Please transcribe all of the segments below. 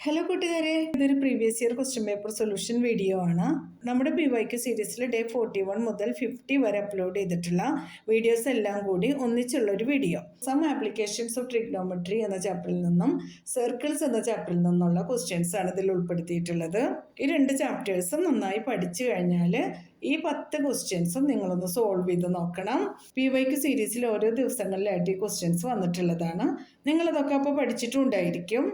Hello കൂട്ടുകാരെ, ഇതൊരു previous year question paper solution video ആണ്. നമ്മുടെ PYQ സീരീസിൽ ഡേ 41 മുതൽ 50 വരെ അപ്ലോഡ് ചെയ്തിട്ടുള്ള വീഡിയോസ് എല്ലാം കൂടി ഒന്നിച്ചുള്ള ഒരു video. Some applications of trigonometry എന്ന ചാപ്റ്ററിൽ നിന്നും സർക്കിൾസ് എന്ന ചാപ്റ്ററിൽ നിന്നുള്ള ക്വസ്റ്റ്യൻസ് ആണ് ഇതിൽ ഉൾപ്പെടുത്തിയിട്ടുള്ളത്. ഈ രണ്ട് ചാപ്റ്റേഴ്സും നന്നായി പഠിച്ചു കഴിഞ്ഞാൽ ഈ 10 ക്വസ്റ്റ്യൻസും നിങ്ങളൊന്ന് സോൾവ് ചെയ്ത് നോക്കണം. PYQ സീരീസിൽ ഓരോ ദിവസങ്ങളിലായിട്ട് ഈ ക്വസ്റ്റ്യൻസ് വന്നിട്ടുള്ളതാണ്. നിങ്ങളതൊക്കെ അപ്പോൾ പഠിച്ചിട്ടുണ്ടായിരിക്കും.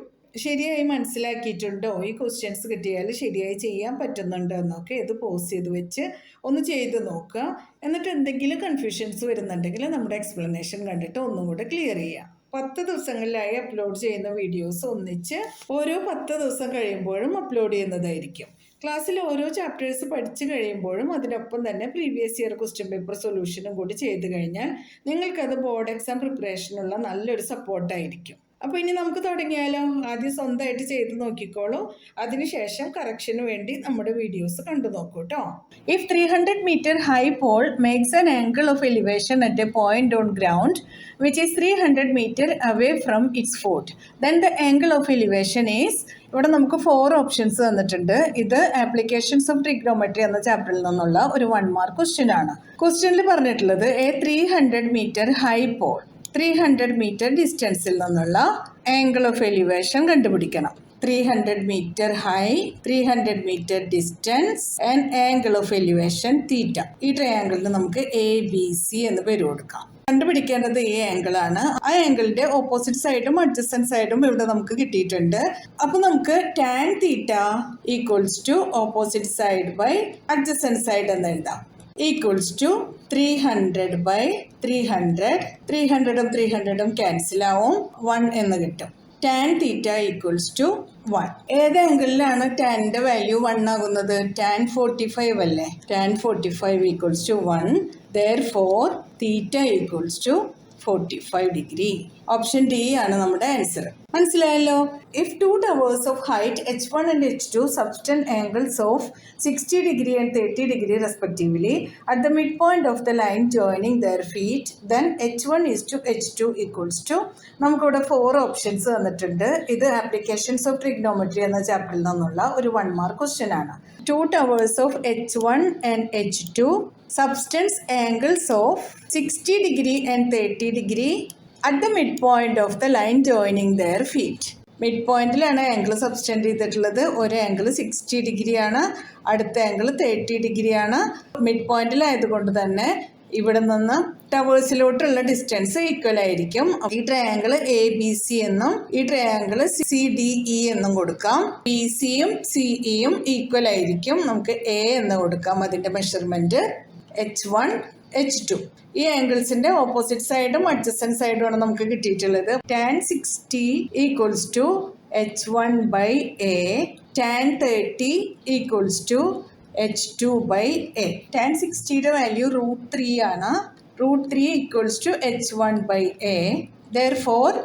ശരിയായി മനസ്സിലാക്കിയിട്ടുണ്ടോ? ഈ ക്വസ്റ്റ്യൻസ് കിട്ടിയാൽ ശരിയായി ചെയ്യാൻ പറ്റുന്നുണ്ടോ എന്നൊക്കെ ഇത് പോസ് ചെയ്ത് വെച്ച് ഒന്ന് ചെയ്ത് നോക്കുക. എന്നിട്ട് എന്തെങ്കിലും കൺഫ്യൂഷൻസ് വരുന്നുണ്ടെങ്കിൽ നമ്മുടെ എക്സ്പ്ലനേഷൻ കണ്ടിട്ട് ഒന്നും കൂടെ ക്ലിയർ ചെയ്യുക. 10 ദിവസങ്ങളിലായി അപ്ലോഡ് ചെയ്യുന്ന വീഡിയോസ് ഒന്നിച്ച് ഓരോ 10 ദിവസം കഴിയുമ്പോഴും അപ്ലോഡ് ചെയ്യുന്നതായിരിക്കും. ക്ലാസ്സിൽ ഓരോ ചാപ്റ്റേഴ്സ് പഠിച്ചു കഴിയുമ്പോഴും അതിനൊപ്പം തന്നെ പ്രീവിയസ് ഇയർ ക്വസ്റ്റ്യൻ പേപ്പർ സൊല്യൂഷനും കൂടി ചെയ്ത് കഴിഞ്ഞാൽ നിങ്ങൾക്കത് ബോർഡ് എക്സാം പ്രിപ്പറേഷനുള്ള നല്ലൊരു സപ്പോർട്ടായിരിക്കും. അപ്പോൾ ഇനി നമുക്ക് തുടങ്ങിയാലോ? ആദ്യം സ്വന്തമായിട്ട് ചെയ്ത് നോക്കിക്കോളൂ. അതിനുശേഷം കറക്ഷന് വേണ്ടി നമ്മുടെ വീഡിയോസ് കണ്ടു നോക്കൂ കേട്ടോ. If 300 meter high pole makes an angle of elevation at a point on ground which is 300 meter away from its foot, then the angle of elevation is. ഇവിടെ നമുക്ക് 4 ഓപ്ഷൻസ് തന്നിട്ടുണ്ട്. ഇത് ആപ്ലിക്കേഷൻസ് ഓഫ് ട്രിഗ്നോമെട്രി എന്ന ചാപ്റ്ററിൽ നിന്നുള്ള ഒരു 1 mark question ആണ്. ക്വസ്റ്റ്യനിൽ പറഞ്ഞിട്ടുള്ളത് 300 meter high pole 300 മീറ്റർ ഡിസ്റ്റൻസിൽ നിന്നുള്ള ആംഗിൾ ഓഫ് എലിവേഷൻ കണ്ടുപിടിക്കണം. 300 metre high, 300 metre distance and angle of elevation theta. ഈ ട്രയാംഗിളിന് നമുക്ക് ABC എന്ന് പേര് കൊടുക്കാം. കണ്ടുപിടിക്കേണ്ടത് ഈ ആംഗിൾ ആണ്. ആ ആംഗിളിന്റെ ഓപ്പോസിറ്റ് സൈഡും അഡ്ജസന്റ് സൈഡും ഇവിടെ നമുക്ക് കിട്ടിയിട്ടുണ്ട്. അപ്പൊ നമുക്ക് tan theta equals to opposite side by adjacent side എന്ന് എഴുതാം. Equals to 300 by 300. 300ഉം 300ഉം ക്യാൻസൽ ആവും, 1 എന്ന് കിട്ടും. Tan theta equals to 1. ഏത് ആംഗിളിലാണ് ടാനിന്റെ വാല്യൂ 1 ആകുന്നത്? ടാൻ 45 അല്ലേ? Tan 45 equals to 1. Therefore theta equals to 45 degree. Option D ആണ് നമ്മുടെ ആൻസർ. മനസ്സിലായല്ലോ? If 2 towers of height H1 and H2 subtend angles of 60 degree and 30 degree respectively at the midpoint of the line joining their feet, then H1 is to H2 equals to. നമുക്കിവിടെ 4 options തന്നിട്ടുണ്ട്. ഇത് applications of trigonometry എന്ന ചാപ്റ്ററിൽ നിന്നുള്ള ഒരു 1 mark question ആണ്. 2 towers of H1 and H2 subtends angles of 60 degree and 30 degree at the midpoint of the line joining their feet. Mid പോയിന്റിലാണ് angle subtend ചെയ്തിട്ടുള്ളത്. ഒരു ആംഗിൾ 60 ഡിഗ്രിയാണ്, അടുത്ത ആംഗിൾ 30 ഡിഗ്രിയാണ്. മിഡ് പോയിന്റിലായതുകൊണ്ട് തന്നെ ഇവിടെ നിന്ന് ടവേഴ്സിലോട്ടുള്ള ഡിസ്റ്റൻസ് ഈക്വൽ ആയിരിക്കും. ഈ ട്രയാംഗിൾ ABC എന്നും ഈ ട്രയാംഗിൾ CDE എന്നും കൊടുക്കാം. BCയും CEയും ഈക്വൽ ആയിരിക്കും. നമുക്ക് A എന്ന് കൊടുക്കാം. അതിന്റെ മെഷർമെന്റ് H1 H2. ഈ ആംഗിൾസിന്റെ ഓപ്പോസിറ്റ് സൈഡും അഡ്ജസന്റ് സൈഡും ആണ് നമുക്ക് കിട്ടിയിട്ടുള്ളത്. Tan 60 equals to H1 by A. Tan 30 equals to H2 by A. ടാൻ 60യുടെ വാല്യൂ √3 ആണ്. √3 equals to H1 by A. Therefore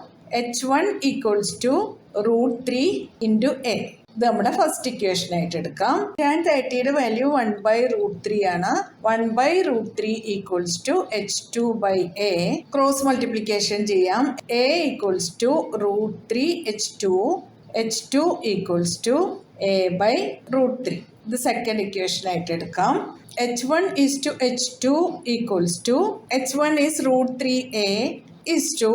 H1 equals to √3 into A. ഇത് നമ്മുടെ ഫസ്റ്റ് ഇക്വേഷൻ ആയിട്ട് എടുക്കാം. ടാൻ 30യുടെ വാല്യൂ 1/√3 ആണ്. 1/√3 equals to H2 by A. Cross multiplication ചെയ്യാം. A equals to √3 H2. H2 equals to A/√3. ഇത് second equation ആയിട്ട് എടുക്കാം. H1 is to H2 equals to H1 is √3A is to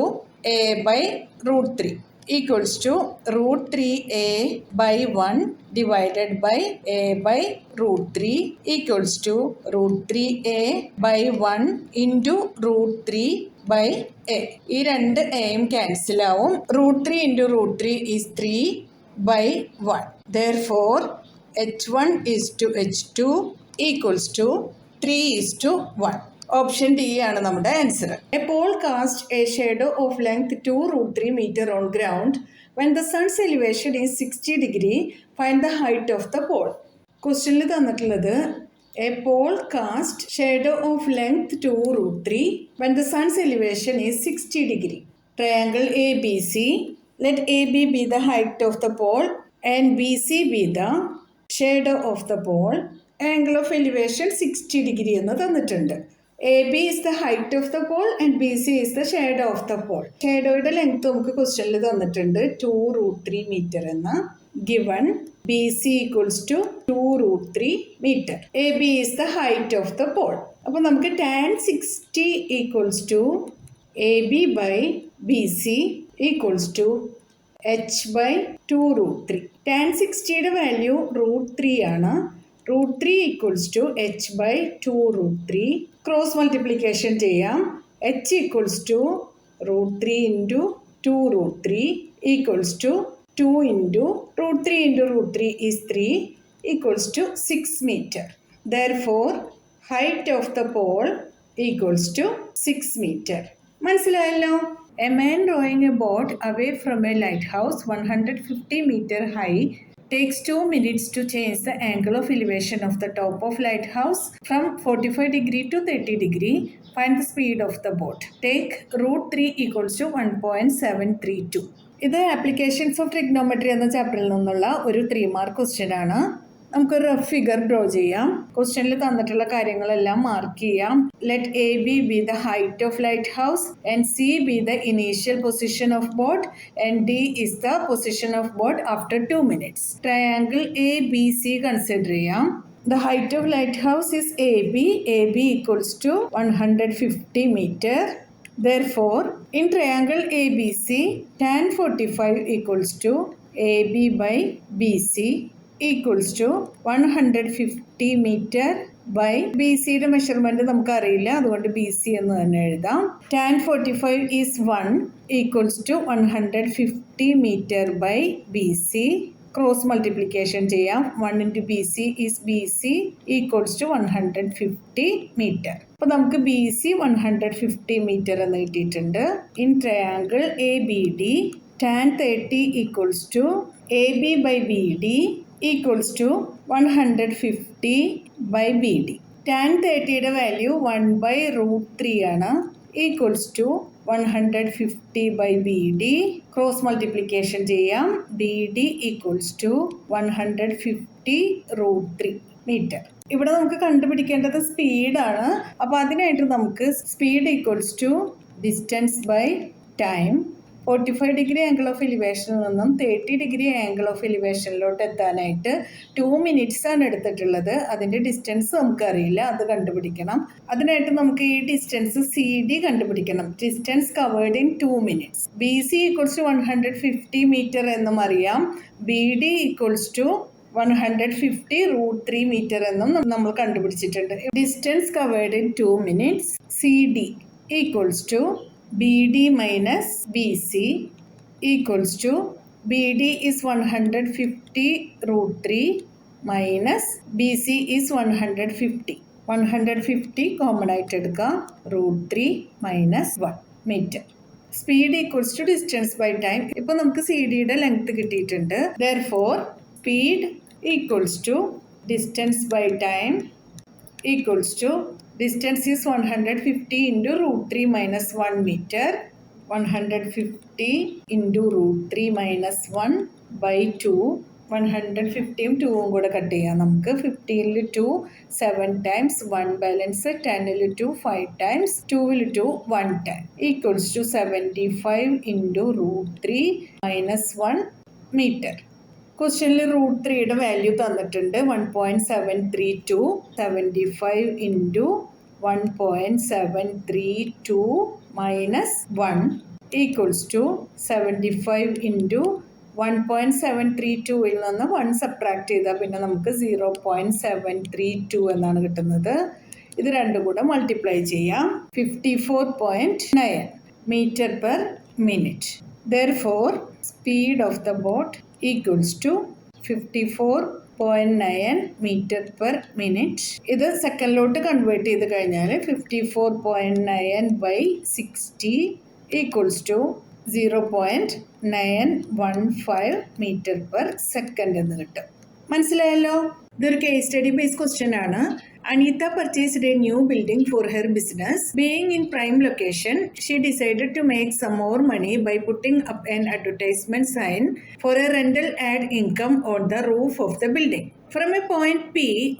A/√3 equals to √3A by 1 divided by A/√3 equals to √3A by 1 into √3 by A. ഈ രണ്ട് Aയും cancel ആവും. √3 into √3 is 3 by 1. Therefore H1 is to H2 equals to 3 is to 1. Option D ആണ് നമ്മുടെ answer. A pole cast a shadow of length 2√3 meter on ground when the sun's elevation is 60 degree. Find the height of the pole. ക്വസ്റ്റ്യനിൽ തന്നിട്ടുള്ളത് a pole cast shadow of length 2√3 when the sun's elevation is 60 degree. Triangle ABC. Let AB be the height of the pole and BC be the shadow of the pole. Angle of elevation 60 degree എന്ന് തന്നിട്ടുണ്ട്. AB is the height of the pole and BC is the shadow of the pole. ഷാഡോയുടെ length നമുക്ക് ക്വസ്റ്റ്യനിൽ തന്നിട്ടുണ്ട് 2√3 meter എന്ന്. given BC equals to 2 root 3 meter. AB is the height of the pole. അപ്പോൾ നമുക്ക് tan 60 equals to AB by BC equals to h by 2 root 3. tan 60യുടെ value root 3 ആണ്. root 3 equals to h by 2 root 3. Cross multiplication ചെയ്യാം. h equals to root 3 into 2 root 3 equals to 2 into root 3 into root 3 is 3 equals to 6 meter. Therefore, height of the pole equals to 6 meter. മനസ്സിലായല്ലോ? A man rowing a boat away from a lighthouse 150 meter high takes 2 minutes to change the angle of elevation of the top of lighthouse from 45 degree to 30 degree. Find the speed of the boat. Take root 3 equals to 1.732. ഇത് applications of trigonometry എന്ന ചാപ്റ്ററിൽ നിന്നുള്ള ഒരു 3 mark question ആണ്. നമുക്കൊരു rough figure draw ചെയ്യാം. ക്വസ്റ്റ്യനിൽ തന്നിട്ടുള്ള കാര്യങ്ങളെല്ലാം മാർക്ക് ചെയ്യാം. Let A B the height of light house and C be the initial position of boat and D is the position of boat after 2 minutes. Triangle A B C consider ചെയ്യാം. The height of lighthouse is AB. AB equals to 150 meter. Therefore, in triangle ABC, tan 45 equals to AB by BC equals to 150 meter by BC യുടെ measurement നമുക്ക് അറിയില്ല, അതുകൊണ്ട് BC എന്ന് തന്നെ എഴുതാം. tan 45 is 1 equals to 150 meter by BC. Cross multiplication ചെയ്യാം. 1 into BC is BC equals to 150 meter. അപ്പോൾ നമുക്ക് BC 150 meter എന്ന് കിട്ടിയിട്ടുണ്ട്. In triangle ABD tan 30 equals to AB by BD equals to 150 by BD. tan 30യുടെ value 1 by root 3 ആണ്. equals to 150 by BD. Cross multiplication ചെയ്യാം. BD equals to 150 root 3 meter. ഇവിടെ നമുക്ക് കണ്ടുപിടിക്കേണ്ടത് സ്പീഡാണ്. അപ്പോൾ അതിനായിട്ട് നമുക്ക് speed equals to distance by time. 45 degree angle of എലിവേഷനിൽ നിന്നും 30 ഡിഗ്രി ആംഗിൾ ഓഫ് എലിവേഷനിലോട്ട് എത്താനായിട്ട് 2 minutes ആണ് എടുത്തിട്ടുള്ളത്. അതിൻ്റെ ഡിസ്റ്റൻസ് നമുക്കറിയില്ല, അത് കണ്ടുപിടിക്കണം. അതിനായിട്ട് നമുക്ക് ഈ ഡിസ്റ്റൻസ് CD കണ്ടുപിടിക്കണം. Distance covered in 2 minutes. BC equals to 150 metre എന്നും അറിയാം. BD equals to 150 root 3 meter എന്നും നമ്മൾ കണ്ടുപിടിച്ചിട്ടുണ്ട്. Distance covered in 2 minutes. CD equals to BD minus BC equals to BD is 150 root 3 minus BC is 150. 150 common ആയിട്ട് എടുക്കാം. root 3 minus 1 meter. Speed equals to distance by time. ഇപ്പോൾ നമുക്ക് CD-യുടെ length കിട്ടിയിട്ടുണ്ട്. Therefore, speed equals to distance by time equals to distance is 150 into root 3 minus 1 meter. 150 into root 3 minus 1 by 2. 150ഉം 2ഉം കൂടെ cut ചെയ്യാം. നമുക്ക് 15ൽ 2 7 times 1 balance, 10ൽ 2 5 times, 2ൽ 2 1 time equals to 75 into root 3 minus 1 meter. ക്വസ്റ്റ്യനിൽ root 3യുടെ value തന്നിട്ടുണ്ട്. 1.732. 75 into 1.732 minus 1 equals to 75 into 1.732ൽ നിന്ന് 1 subtract ചെയ്താൽ പിന്നെ നമുക്ക് 0.732 എന്നാണ് കിട്ടുന്നത്. ഇത് രണ്ടും കൂടെ മൾട്ടിപ്ലൈ ചെയ്യാം. 54.9 meter per minute. Therefore, speed of the boat equals to 54.9 meter per minute. ഇത് സെക്കൻഡിലോട്ട് കൺവേർട്ട് ചെയ്ത് കഴിഞ്ഞാൽ 54.9 by 60 equals to 0.915 meter per second എന്ന് കിട്ടും. മനസ്സിലായല്ലോ? ഇതൊരു കേസ് സ്റ്റഡി ബേസ്ഡ് ക്വസ്റ്റ്യൻ ആണ്. Anita purchased a new building for her business. Being in prime location, she decided to make some more money by putting up an advertisement sign for a rental ad income on the roof of the building. From a point P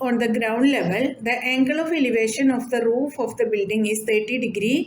on the ground level, the angle of elevation of the roof of the building is 30 degree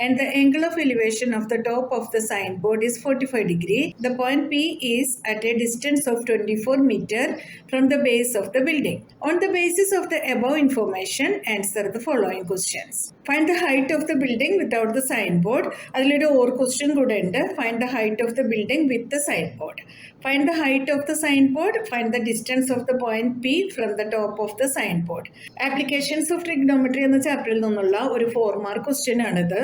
and the angle of elevation of the top of the signboard is 45 degree. The point P is at a distance of 24 meter from the base of the building. On the basis of the above information, answer the following questions. Find the height of the building without the signboard. അതിലൊരു or question കൂടെ ഉണ്ട്. Find the height of the building with the signboard. Find the height of the signboard. Find the distance of the point P from the top of the signboard. Applications of trigonometry എന്ന ചാപ്റ്ററിൽ നിന്നുള്ള ഒരു 4 mark question ആണിത്.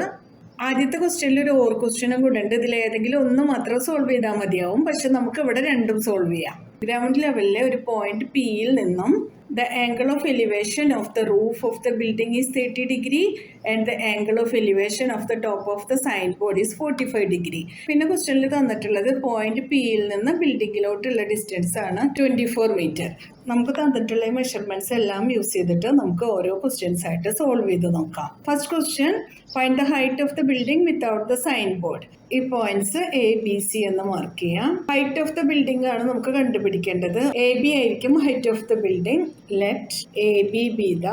ആദ്യത്തെ ക്വസ്റ്റ്യനിൽ ഒരു or ക്വസ്റ്റ്യനും കൂടെ ഉണ്ട്. ഇതിൽ ഏതെങ്കിലും ഒന്ന് മാത്രം സോൾവ് ചെയ്താൽ മതിയാവും. പക്ഷെ നമുക്ക് ഇവിടെ രണ്ടും സോൾവ് ചെയ്യാം. ഗ്രൗണ്ട് ലെവലിലെ ഒരു പോയിന്റ് പിയിൽ നിന്നും the angle of elevation of the roof of the building is 30 degree and the angle of elevation of the top of the signboard is 45 degree. പിന്നെ ക്വസ്റ്റ്യനിൽ തന്നിട്ടുള്ളത് പോയിന്റ് പിയിൽ നിന്ന് ബിൽഡിങ്ങിലോട്ടുള്ള ഡിസ്റ്റൻസ് ആണ് 24 മീറ്റർ. നമുക്ക് തന്നിട്ടുള്ള മെഷർമെന്റ്സ് എല്ലാം യൂസ് ചെയ്തിട്ട് നമുക്ക് ഓരോ ക്വസ്റ്റ്യൻസ് ആയിട്ട് സോൾവ് ചെയ്ത് നോക്കാം. First question, find the height of the building without the sign board. ഈ പോയിന്റ്സ് എ ബി സി എന്ന് മാർക്ക് ചെയ്യാം. ഹൈറ്റ് ഓഫ് ദ ബിൽഡിംഗ് ആണ് നമുക്ക് കണ്ടുപിടിക്കേണ്ടത്. എ ബി ആയിരിക്കും height of the building. Let A B be the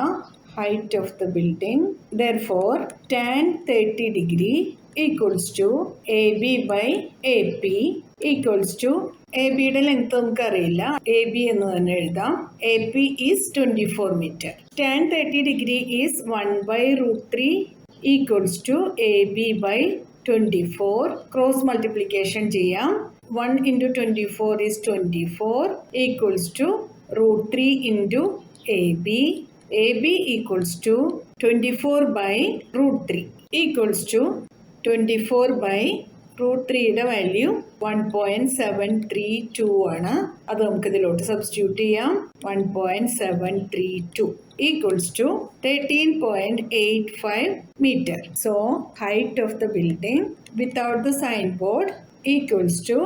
height of the building. Therefore, tan 30 degree equals to AB by AP equals to AB യുടെ length നമുക്ക് അറിയില്ല. A B എന്ന് തന്നെ എഴുതാം. A P is 24 metre. tan 30 degree is 1/√3 equals to AB by 24. Cross multiplication ചെയ്യാം. 1 into 24 is 24 equals to √3 into AB. AB equals to 24 by √3 equals to 24 by √3 യുടെ value 1.732 ആണ്. അത് നമുക്ക് ഇതിലോട്ട് സബ്സ്റ്റിറ്റ്യൂട്ട് ചെയ്യാം. 1.732 equals to 13.85 meter. So height of the building without the signboard equals to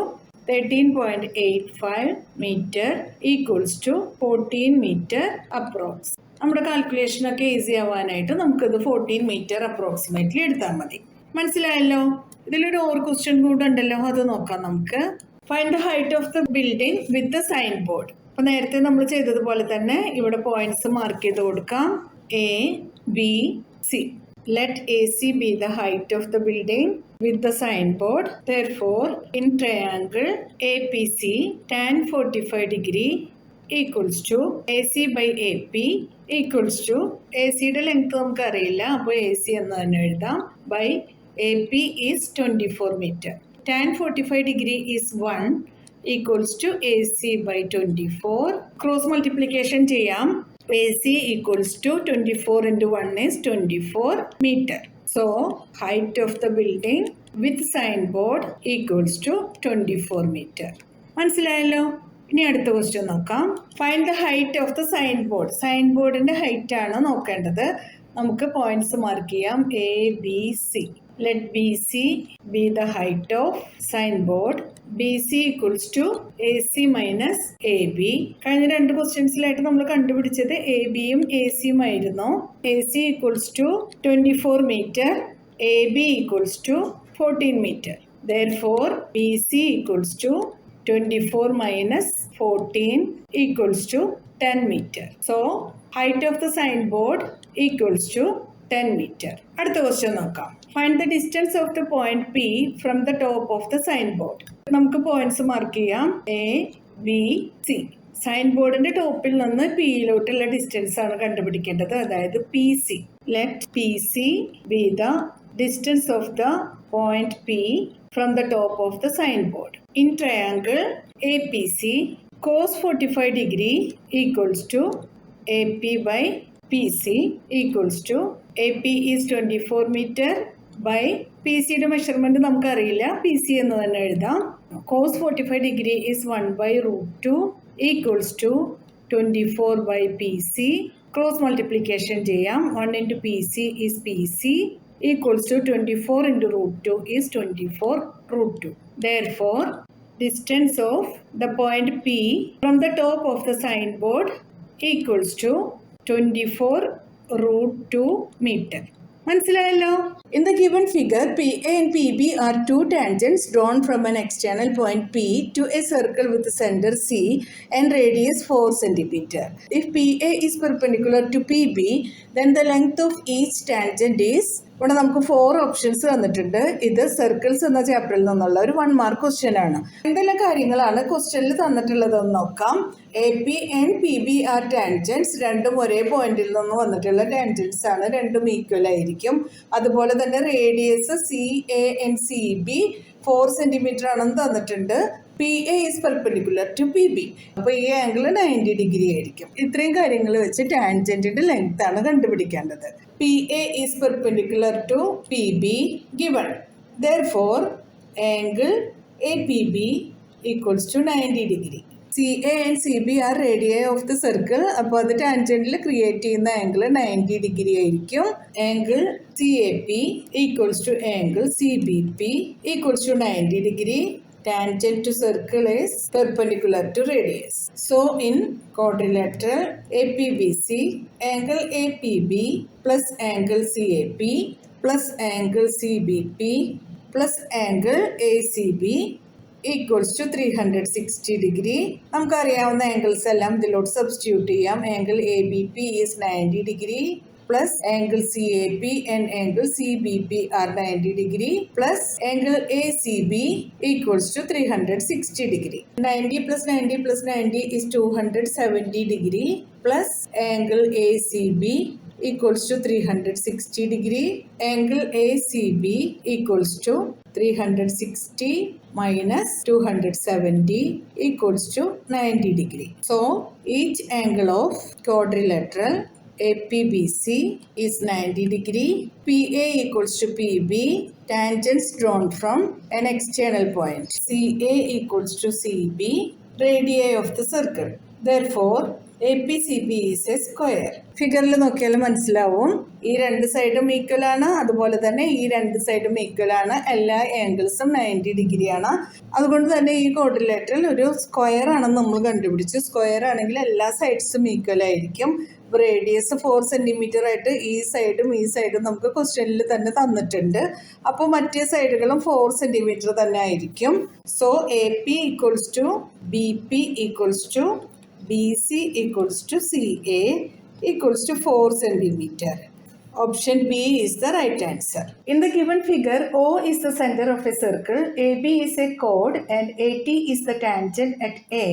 13.85 meter equals to 14 meter approx. നമ്മുടെ കാൽക്കുലേഷനൊക്കെ easy ആവാനായിട്ട് നമുക്കത് 14 metre approximately എടുത്താൽ മതി. മനസ്സിലായല്ലോ? ഇതിലൊരു ഓർ ക്വസ്റ്റ്യൻ കൂടെ ഉണ്ടല്ലോ, അത് നോക്കാം നമുക്ക്. Find the height of the building with the sign board. അപ്പോൾ നേരത്തെ നമ്മൾ ചെയ്തതുപോലെ തന്നെ ഇവിടെ പോയിന്റ്സ് മാർക്ക് ചെയ്ത് കൊടുക്കാം. A B C. Let AC be the height of the building with the signboard. Therefore, in triangle APC, tan 45 degree equals to AC by AP equals to AC യുടെ length നമുക്ക് അറിയില്ല, അപ്പോൾ AC എന്ന് തന്നെ എഴുതാം. by AP is 24 meter. tan 45 degree is 1 equals to AC by 24. Cross multiplication ചെയ്യാം. AC equals to 24 into 1 is 24 meter. So, height of the building with signboard equals to 24 meter. മനസ്സിലായല്ലോ? ഇനി അടുത്ത ക്വസ്റ്റ്യൻ നോക്കാം. Find the height of the sign board. Sign ബോർഡിന്റെ height ആണ് നോക്കേണ്ടത്. നമുക്ക് points mark ചെയ്യാം. A B C. Let B C be the height of sign board. B C equals to A C minus A B. കഴിഞ്ഞ രണ്ട് ക്വസ്റ്റ്യൻസിലായിട്ട് നമ്മൾ കണ്ടുപിടിച്ചത് A ബിയും എ സിയും ആയിരുന്നു. A C equals to 24 metre. A B equals to 14 metre. Therefore, BC equals to 24 minus 14 equals to 10 meter. So, height of the signboard equals to 10 meter. അടുത്ത question നോക്കാം. Find the distance of the point P from the top of the signboard. നമുക്ക് points mark ചെയ്യാം. A B C. Sign ബോർഡിന്റെ ടോപ്പിൽ നിന്ന് പിയിലോട്ടുള്ള distance ആണ് കണ്ടുപിടിക്കേണ്ടത്, അതായത് P C. Let P C be the distance of the point P from the top of the signboard. In triangle APC, cos 45 degree equals to AP by PC equals to AP is 24 meter by PC യുടെ measurement നമുക്ക് അറിയില്ല, PC എന്ന് തന്നെ എഴുതാം. cos 45 degree is 1/√2 equals to 24 by PC. Cross multiplication ചെയ്യാം. 1 into PC is PC equals to 24 into √2 is 24 √2. Therefore, distance of the point P from the top of the signboard equals to 24 root 2 meter. മനസ്സിലായല്ലോ? In the given figure, PA and PB are two tangents drawn from an external point P to a circle with center C and radius 4 cm. If PA is perpendicular to PB, then the length of each tangent is, ഇവിടെ നമുക്ക് 4 options തന്നിട്ടുണ്ട്. ഇത് circles എന്ന ചാപ്റ്ററിൽ നിന്നുള്ള ഒരു 1 mark question ആണ്. എന്തെല്ലാം കാര്യങ്ങളാണ് ക്വസ്റ്റ്യനിൽ തന്നിട്ടുള്ളതെന്ന് നോക്കാം. AP and PB are tangents. രണ്ടും ഒരേ പോയിന്റിൽ നിന്ന് വന്നിട്ടുള്ള ടാൻജൻസ് ആണ്. രണ്ടും ഈക്വൽ ആയിരിക്കും. അതുപോലെ തന്നെ radius CA and CB 4 centimetre ആണെന്ന് തന്നിട്ടുണ്ട്. PA is perpendicular to PB. അപ്പോൾ ഈ ആംഗിൾ 90 ഡിഗ്രി ആയിരിക്കും. ഇത്രയും കാര്യങ്ങൾ വെച്ച് ടാൻജന്റിന്റെ ലെങ്ത് ആണ് കണ്ടുപിടിക്കേണ്ടത്. PA is perpendicular to PB given. Therefore, angle APB equals to 90 degree. CA and CB are radii of the circle. അപ്പോൾ അത് ടാൻജന്റിൽ ക്രിയേറ്റ് ചെയ്യുന്ന ആംഗിൾ 90 ഡിഗ്രി ആയിരിക്കും. Angle CAP equals to angle CBP equals to 90 degree. Tangent to circle is perpendicular to radius. So in quadrilateral APBC, angle APB plus angle CAP plus angle CBP plus angle ACB equals to 360 degree. നമുക്കറിയാവുന്ന angles എല്ലാം ഇതിലോട്ട് substitute ചെയ്യാം. Angle ABP is 90 degree. Plus angle CAP and angle CBP are 90 degree plus angle ACB equals to 360 degree. 90 plus 90 plus 90 is 270 degree plus angle ACB equals to 360 degree. Angle ACB equals to 360 minus 270 equals to 90 degree. So each angle of quadrilateral APBC is 90 degree. PA equals to PB. Tangents drawn from an external point. CA equals to CB. Radii of the circle. Therefore, APCB is a square. ഫിഗറിൽ നോക്കിയാൽ മനസ്സിലാവും. ഈ രണ്ട് സൈഡും equal ആണ്. അതുപോലെ തന്നെ ഈ രണ്ട് സൈഡും ഈക്വൽ ആണ്. എല്ലാ ആംഗിൾസും 90 ഡിഗ്രിയാണ്. അതുകൊണ്ട് തന്നെ ഈ ക്വാഡ്രിലേറ്ററൽ ഒരു സ്ക്വയർ ആണെന്ന് നമ്മൾ കണ്ടുപിടിച്ചു. സ്ക്വയർ ആണെങ്കിൽ എല്ലാ സൈഡ്സും ഈക്വൽ ആയിരിക്കും. റേഡിയസ് 4 സെന്റിമീറ്റർ ആയിട്ട് ഈ സൈഡും നമുക്ക് ക്വസ്റ്റ്യനിൽ തന്നെ തന്നിട്ടുണ്ട്. അപ്പോൾ മറ്റേ സൈഡുകളും 4 സെന്റിമീറ്റർ തന്നെ ആയിരിക്കും. So AP equals to BP equals to BC equals to CA equals to 4 centimeter. Option B is the right answer. In the given figure, O is the center of a circle, AB is a chord and AT is the tangent at A.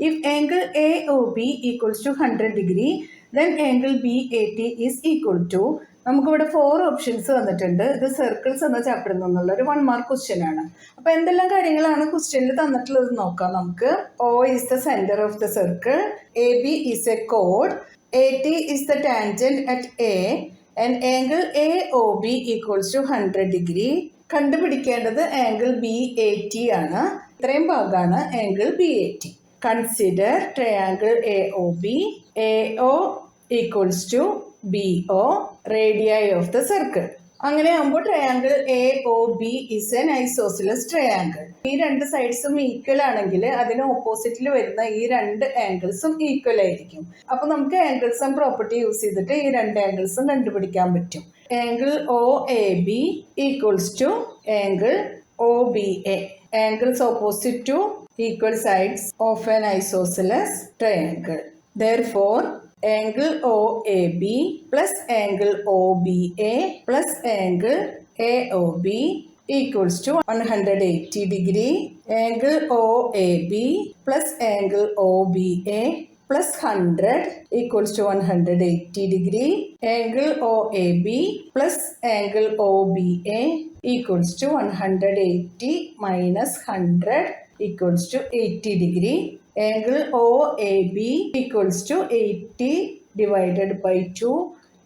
If angle AOB equals to 100 degree, then angle BAT is equal to, നമുക്കിവിടെ 4 options തന്നിട്ടുണ്ട്. ഇത് circles എന്ന ചാപ്റ്ററിൽ നിന്നുള്ള ഒരു 1 mark question ആണ്. അപ്പോൾ എന്തെല്ലാം കാര്യങ്ങളാണ് ക്വസ്റ്റ്യനിൽ തന്നിട്ടുള്ളത് നോക്കാം നമുക്ക്. O is the center of the circle, AB is a chord, AT is the tangent at A and angle AOB equals to 100 degree. കണ്ടുപിടിക്കേണ്ടത് ആംഗിൾ BAT ആണ്. ഇത്രയും ഭാഗമാണ് angle BAT. Consider triangle AOB. AO equals to BO, radii of the circle. അങ്ങനെ ആകുമ്പോൾ triangle AOB is an isosceles triangle. ഈ രണ്ട് സൈഡ്സും equal ആണെങ്കിൽ അതിന് ഓപ്പോസിറ്റിൽ വരുന്ന ഈ രണ്ട് ആംഗിൾസും ഈക്വൽ ആയിരിക്കും. അപ്പൊ നമുക്ക് ആംഗിൾസ് ആൻഡ് പ്രോപ്പർട്ടി യൂസ് ചെയ്തിട്ട് ഈ രണ്ട് ആംഗിൾസും കണ്ടുപിടിക്കാൻ പറ്റും. Angle OAB equals to angle OBA. Angles opposite to equal sides of an isosceles triangle. Therefore, angle OAB plus angle OBA plus angle AOB equals to 180 degree. Angle OAB plus angle OBA plus 100 equals to 180 degree. Angle OAB plus angle OBA equals to 180 minus 100 equals to 80 degree. Angle OAB equals to 80 divided by 2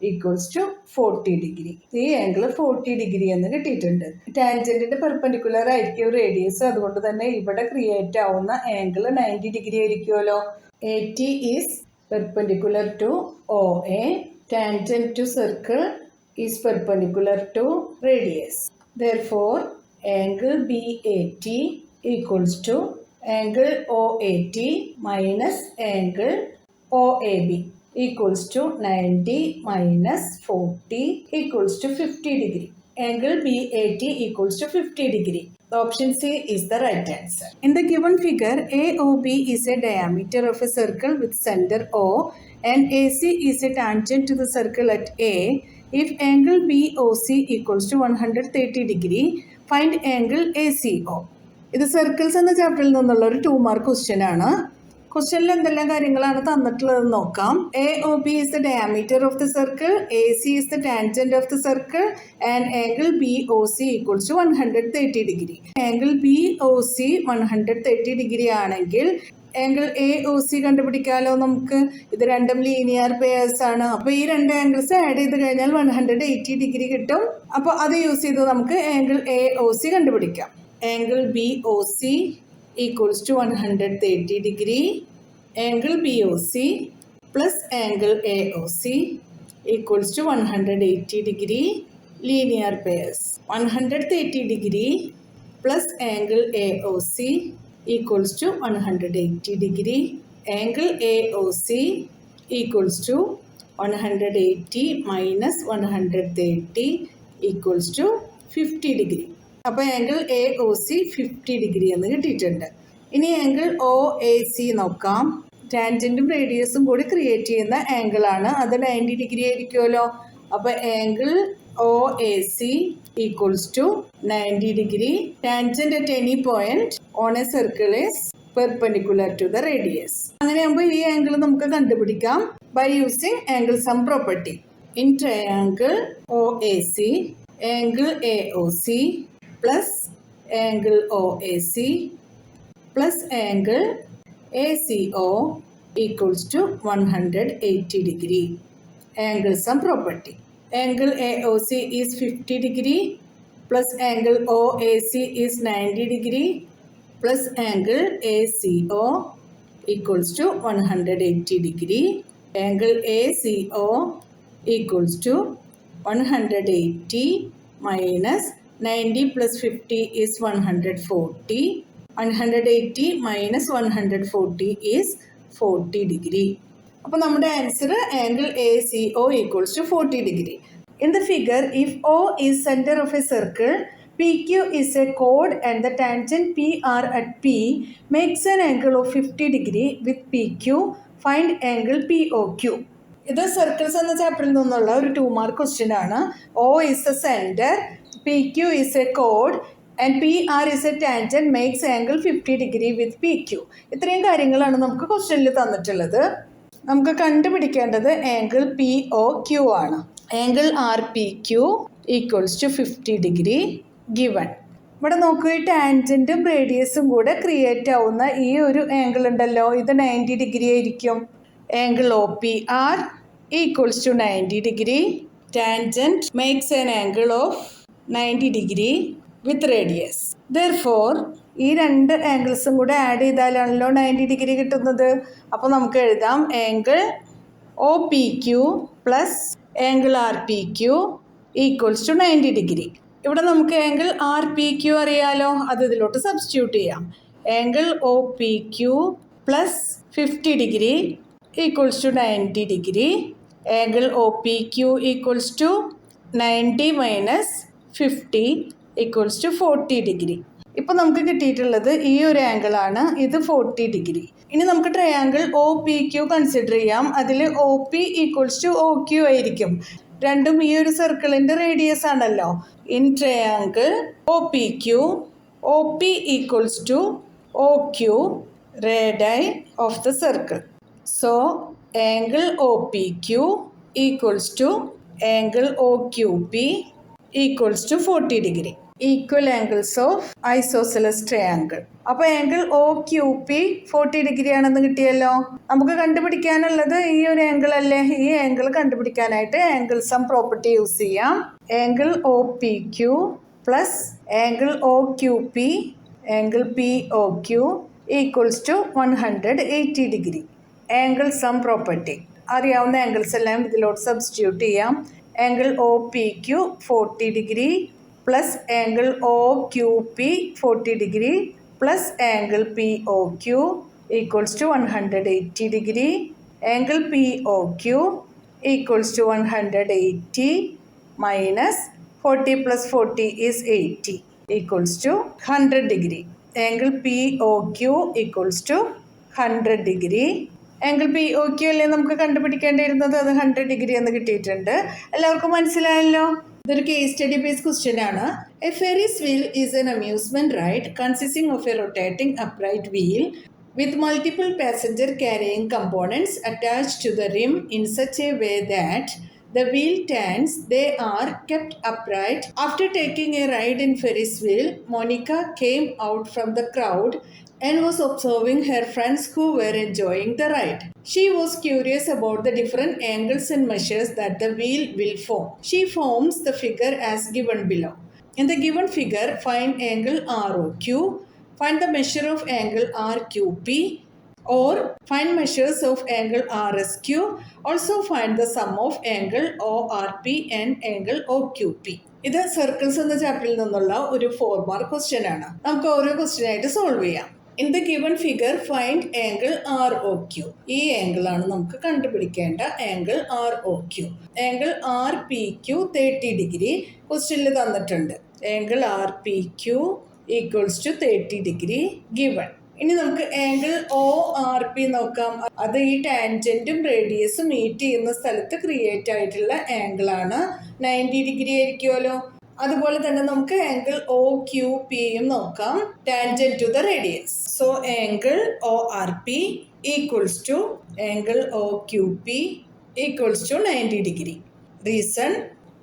equals to 40 degree. ഈ angle 40 degree എന്ന് കിട്ടിയിട്ടുണ്ട്. ടാൻജന്റിന്റെ perpendicular ആയിരിക്കും radius. അതുകൊണ്ട് തന്നെ ഇവിടെ create ആവുന്ന angle 90 degree ആയിരിക്കുമല്ലോ. AT is perpendicular to OA. Tangent to circle is perpendicular to radius. Therefore, angle BAT equals to angle OAT minus angle OAB equals to 90 minus 40 equals to 50 degree. Angle BAT equals to 50 degree. The option C is the right answer. In the given figure, AOB is a diameter of a circle with center O and AC is a tangent to the circle at A. If angle BOC equals to 130 degree, find angle ACO. ഇത് circles എന്ന ചാപ്റ്ററിൽ നിന്നുള്ള ഒരു 2 mark question ആണ്. ക്വസ്റ്റ്യനിൽ എന്തെല്ലാം കാര്യങ്ങളാണ് തന്നിട്ടുള്ളത് നോക്കാം. AOB is the diameter of the circle, AC is the tangent of the circle and angle BOC equals to 130 degree. Angle BOC 130 degree ആണെങ്കിൽ ആംഗിൾ AOC കണ്ടുപിടിക്കാമല്ലോ നമുക്ക്. ഇത് രണ്ടും ലീനിയർ പെയർസ് ആണ്. അപ്പോൾ ഈ രണ്ട് ആംഗിൾസ് ആഡ് ചെയ്ത് കഴിഞ്ഞാൽ 180 ഡിഗ്രി കിട്ടും. അപ്പോൾ അത് യൂസ് ചെയ്ത് നമുക്ക് ആംഗിൾ AOC കണ്ടുപിടിക്കാം. Angle BOC equals to 130 degree. Angle BOC plus angle AOC equals to 180 degree. Linear pairs. 130 degree plus angle AOC equals to 180 degree. Angle AOC equals to 180 minus 130 equals to 50 degree. അപ്പോൾ angle AOC 50 degree എന്ന് കിട്ടിയിട്ടുണ്ട്. ഇനി angle OAC നോക്കാം. ടാൻജൻറ്റും റേഡിയസും കൂടി create ചെയ്യുന്ന ആംഗിളാണ്. അത് 90 degree ആയിരിക്കുമല്ലോ. അപ്പോൾ angle OAC equals to 90 degree. Tangent at any point on a circle is perpendicular to the radius. അങ്ങനെയാകുമ്പോൾ ഈ ആംഗിൾ നമുക്ക് കണ്ടുപിടിക്കാം by using angle sum property. In triangle OAC, angle AOC plus angle OAC plus angle ACO equals to 180 degree. Angle sum property. Angle AOC is 50 degree plus angle OAC is 90 degree plus angle ACO equals to 180 degree. Angle ACO equals to 180 minus 90 plus 50 is 140. 180 minus 140 is 40 degree. അപ്പോൾ നമ്മുടെ answer angle ACO equals to 40 degree. In the figure, if O is center of a circle, PQ is a chord and the tangent PR at P makes an angle of 50 degree with PQ. Find angle POQ. ഇത് circles എന്ന ചാപ്റ്ററിൽ നിന്നുള്ള ഒരു 2 mark question ആണ്. O is the center, PQ is a chord and PR is a tangent makes angle 50 degree with PQ. ഇത്രയും കാര്യങ്ങളാണ് നമുക്ക് ക്വസ്റ്റ്യനിൽ തന്നിട്ടുള്ളത്. നമുക്ക് കണ്ടുപിടിക്കേണ്ടത് ആംഗിൾ POQ ആണ്. Angle RPQ equals to 50 degree given. ഇവിടെ നോക്കുക, ഈ ടാൻജൻറ്റും റേഡിയസും കൂടെ ക്രിയേറ്റ് ആവുന്ന ഈ ഒരു ആംഗിൾ ഉണ്ടല്ലോ, ഇത് 90 ഡിഗ്രി ആയിരിക്കും. Angle OPR equals to 90 degree. Tangent makes an angle of 90 degree with radius. Therefore, ഈ രണ്ട് ആംഗിൾസും കൂടെ ആഡ് ചെയ്താലാണല്ലോ 90 ഡിഗ്രി കിട്ടുന്നത്. അപ്പോൾ നമുക്ക് എഴുതാം angle OPQ plus angle RPQ equals to 90 degree. ഇവിടെ നമുക്ക് ആംഗിൾ RPQ അറിയാലോ, അത് ഇതിലോട്ട് സബ്സ്റ്റിറ്റ്യൂട്ട് ചെയ്യാം. Angle OPQ plus 50 degree equals to 90 degree. Angle OPQ equals to 90 minus 50 equals to 40 degree. ഇപ്പോൾ നമുക്ക് കിട്ടിയിട്ടുള്ളത് ഈ ഒരു ആംഗിളാണ്, ഇത് 40 ഡിഗ്രി. ഇനി നമുക്ക് ട്രയാങ്കിൾ OPQ കൺസിഡർ ചെയ്യാം. അതിൽ OP ഈക്വൽസ് ടു OQ ആയിരിക്കും. രണ്ടും ഈ ഒരു സർക്കിളിൻ്റെ റേഡിയസ് ആണല്ലോ. In triangle OPQ, OP equals to OQ radii of the circle. So angle OPQ equals to angle OQP equals to 40 degree. Equal angles of isosceles triangle. അപ്പോൾ angle OQP 40 degree ആണെന്ന് കിട്ടിയല്ലോ. നമുക്ക് കണ്ടുപിടിക്കാനുള്ളത് ഈ ഒരു ആംഗിൾ അല്ലേ. ഈ angle കണ്ടുപിടിക്കാനായിട്ട് angle sum property use ചെയ്യാം. Angle OPQ plus angle OQP angle POQ equals to 180 degree. Angle sum property അറിയാവുന്ന ആംഗിൾസ് എല്ലാം ഇതിലോട്ട് സബ്സ്റ്റിറ്റ്യൂട്ട് ചെയ്യാം. Angle OPQ 40 degree plus angle OQP 40 degree plus angle POQ equals to 180 degree. angle POQ equals to 180 minus 40 plus 40 is 80 equals to 100 degree. Angle POQ equals to 100 degree. Angle POQ അല്ലേ നമുക്ക് കണ്ടുപിടിക്കേണ്ടിയിരുന്നത്, അത് 100 degree എന്ന് കിട്ടിയിട്ടുണ്ട്. എല്ലാവർക്കും മനസ്സിലായല്ലോ. ഇതൊരു case study based question ആണ്. A Ferris wheel is an amusement ride consisting of a rotating upright wheel with multiple passenger carrying components attached to the rim in such a way that the wheel turns, they are kept upright. After taking a ride in Ferris wheel, Monica came out from the crowd and was observing her friends who were enjoying the ride. She was curious about the different angles and measures that the wheel will form. She forms the figure as given below. In the given figure, find angle ROQ, find the measure of angle RQP, or find measures of angle RSQ. Also find the sum of angle ORP and angle OQP. ഇത് circles എന്ന ചാപ്റ്ററിൽ നിന്നുള്ള ഒരു 4 mark question ആണ്. നമുക്ക് ഓരോ question ആയിട്ട് solve ചെയ്യാം. In the given figure find angle ROQ. ഈ ആംഗിൾ ആണ് നമുക്ക് കണ്ടുപിടിക്കേണ്ട angle ROQ. Angle RPQ 30 degree ക്വസ്റ്റ്യനിൽ തന്നിട്ടുണ്ട്. Angle RPQ equals to 30 degree given. ഇനി നമുക്ക് ആംഗിൾ ORP നോക്കാം. അത് ഈ ടാൻജന്റും റേഡിയസും മീറ്റ് ചെയ്യുന്ന സ്ഥലത്ത് ക്രിയേറ്റ് ആയിട്ടുള്ള ആംഗിൾ ആണ്. 90 ഡിഗ്രി ആയിരിക്കുമല്ലോ. അതുപോലെ തന്നെ നമുക്ക് ആംഗിൾ OQPയും നോക്കാം, tangent to the radius. So angle ORP equals to angle OQP equals to 90 degree. Reason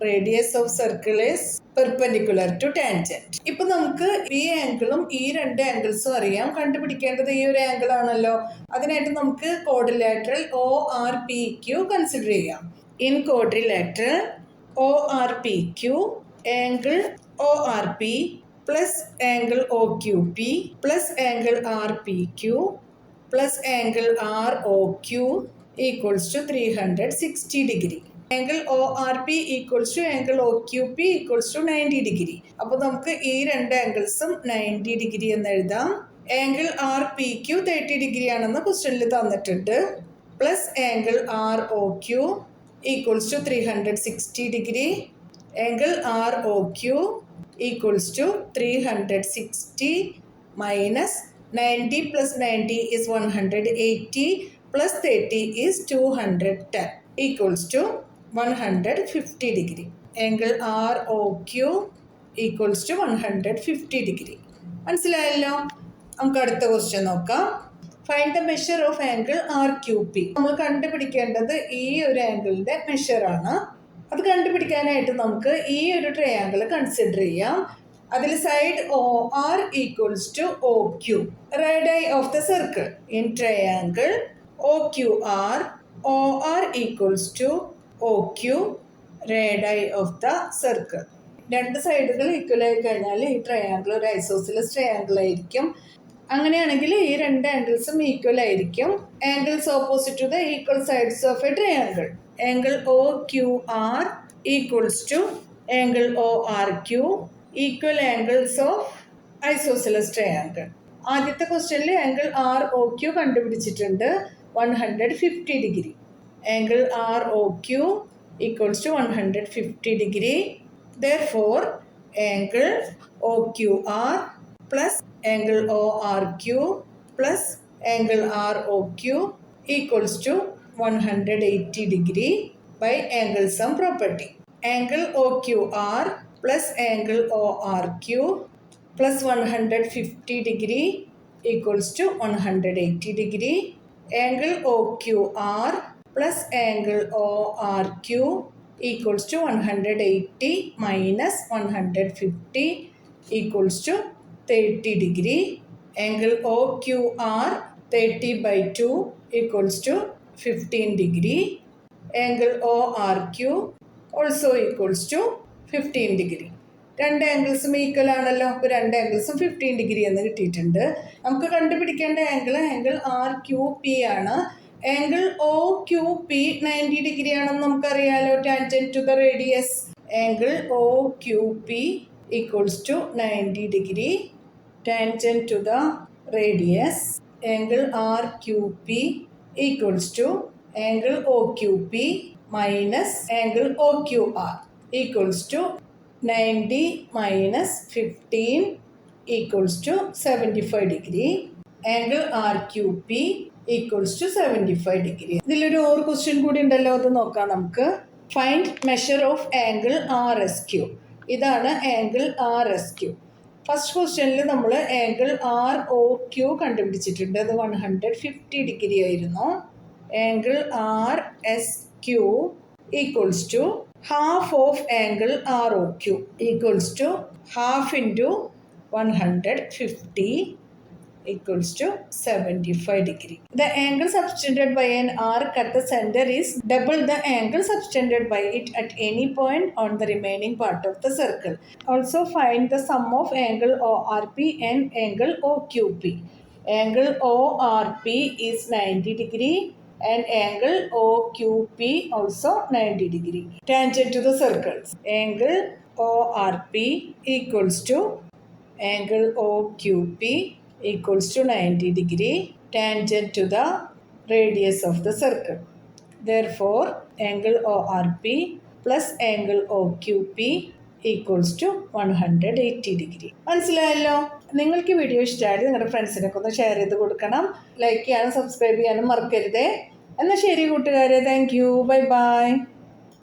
radius of circle is perpendicular to tangent. ഇപ്പൊ നമുക്ക് ഈ ആംഗിളും ഈ രണ്ട് ആംഗിൾസും അറിയാം. കണ്ടുപിടിക്കേണ്ടത് ഈ ഒരു ആംഗിൾ ആണല്ലോ. അതിനായിട്ട് നമുക്ക് ക്വാഡ്രിലാറ്ററൽ ORPQ കൺസിഡർ ചെയ്യാം. In quadrilateral ORPQ, angle ORP plus angle OQP plus angle RPQ plus angle ROQ equals to 360 degree. Angle ORP equals to angle OQP equals to 90 degree. അപ്പോൾ നമുക്ക് ഈ രണ്ട് ആംഗിൾസും 90 ഡിഗ്രി എന്ന് എഴുതാം. ആംഗിൾ RPQ 30 ഡിഗ്രി ആണെന്ന് ക്വസ്റ്റ്യനിൽ തന്നിട്ടുണ്ട്. Plus angle ROQ equals to 360 degree. Angle ROQ equals to 360 minus 90 plus 90 is 180 plus 30 is 210 equals to 150 degree. Angle ROQ equals to 150 degree. മനസ്സിലായല്ലോ. നമുക്ക് അടുത്ത ക്വസ്റ്റ്യൻ നോക്കാം. Find the measure of angle RQP. നമ്മൾ കണ്ടുപിടിക്കേണ്ടത് ഈ ഒരു ആംഗിളിന്റെ മെഷറാണ്. അത് കണ്ടുപിടിക്കാനായിട്ട് നമുക്ക് ഈ ഒരു ട്രയാങ്കിൾ കൺസിഡർ ചെയ്യാം. അതിൽ side OR equals to OQ, radius of the circle. In triangle OQR, OR equals to OQ, radius of the circle. രണ്ട് സൈഡുകൾ ഈക്വൽ ആയി കഴിഞ്ഞാൽ ഈ ട്രയാങ്കിൾ ഒരു ഐസോസിലസ് ട്രയാങ്കിൾ ആയിരിക്കും. അങ്ങനെയാണെങ്കിൽ ഈ രണ്ട് ആംഗിൾസും ഈക്വൽ ആയിരിക്കും. Angles opposite to the equal sides of a triangle. Angle OQR equals to angle ORQ, equal angles of isosceles triangle. ആദ്യത്തെ ക്വസ്റ്റ്യനിൽ ആംഗിൾ ROQ കണ്ടുപിടിച്ചിട്ടുണ്ട്, 150 degree. Angle ROQ equals to 150 degree. Therefore, angle OQR plus angle ORQ plus angle ROQ equals to 180 degree by angle sum property. Angle OQR plus angle ORQ plus 150 degree equals to 180 degree. Angle OQR plus angle ORQ equals to 180 minus 150 equals to 30 degree. Angle OQR 30 by 2 equals to 15 degree. Angle ORQ also equals to 15 degree. രണ്ട് ആംഗിൾസും equal ആണല്ലോ. അപ്പോൾ രണ്ട് ആംഗിൾസും 15 degree എന്ന് കിട്ടിയിട്ടുണ്ട്. നമുക്ക് കണ്ടുപിടിക്കേണ്ട angle RQP ആണ്. ആംഗിൾ OQP 90 ഡിഗ്രി ആണെന്ന് നമുക്കറിയാലോ, tangent to the radius. Angle OQP equals to 90 degree, tangent to the radius. Angle RQP equals to angle OQP minus angle OQR equals to 90 minus 15 equals to 75 degree. Angle RQP equals to 75 degree. ഇതിലൊരു ഒരു question കൂടി ഉണ്ടല്ലോ, അത് നോക്കാം നമുക്ക്. Find measure of angle RSQ. ഇതാണ് angle RSQ. First ക്വസ്റ്റ്യനിൽ നമ്മൾ ആംഗിൾ ROQ കണ്ടുപിടിച്ചിട്ടുണ്ട്. അത് 150 ഡിഗ്രി ആയിരുന്നു. Angle RSQ equals to half of angle ROQ equals to half into 150 equals to 75 degree. The angle subtended by an arc at the center is double the angle subtended by it at any point on the remaining part of the circle. Also find the sum of angle ORP and angle OQP. Angle ORP is 90 degree and angle OQP also 90 degree. Tangent to the circles. Angle ORP equals to angle OQP equals to 90 degree tangent to the radius of the circle. Therefore, angle ORP plus angle OQP equals to 180 degree. മനസ്സിലായല്ലോ? നിങ്ങൾക്ക് video ഇഷ്ടമായാലും നിങ്ങളുടെ ഫ്രണ്ട്സിനൊക്കെ ഒന്ന് share ചെയ്ത് കൊടുക്കണം. Like ചെയ്യാനും subscribe ചെയ്യാനും മറക്കരുതേ. എന്നാൽ ശരി കൂട്ടുകാരെ, താങ്ക് യു, ബൈ ബൈ.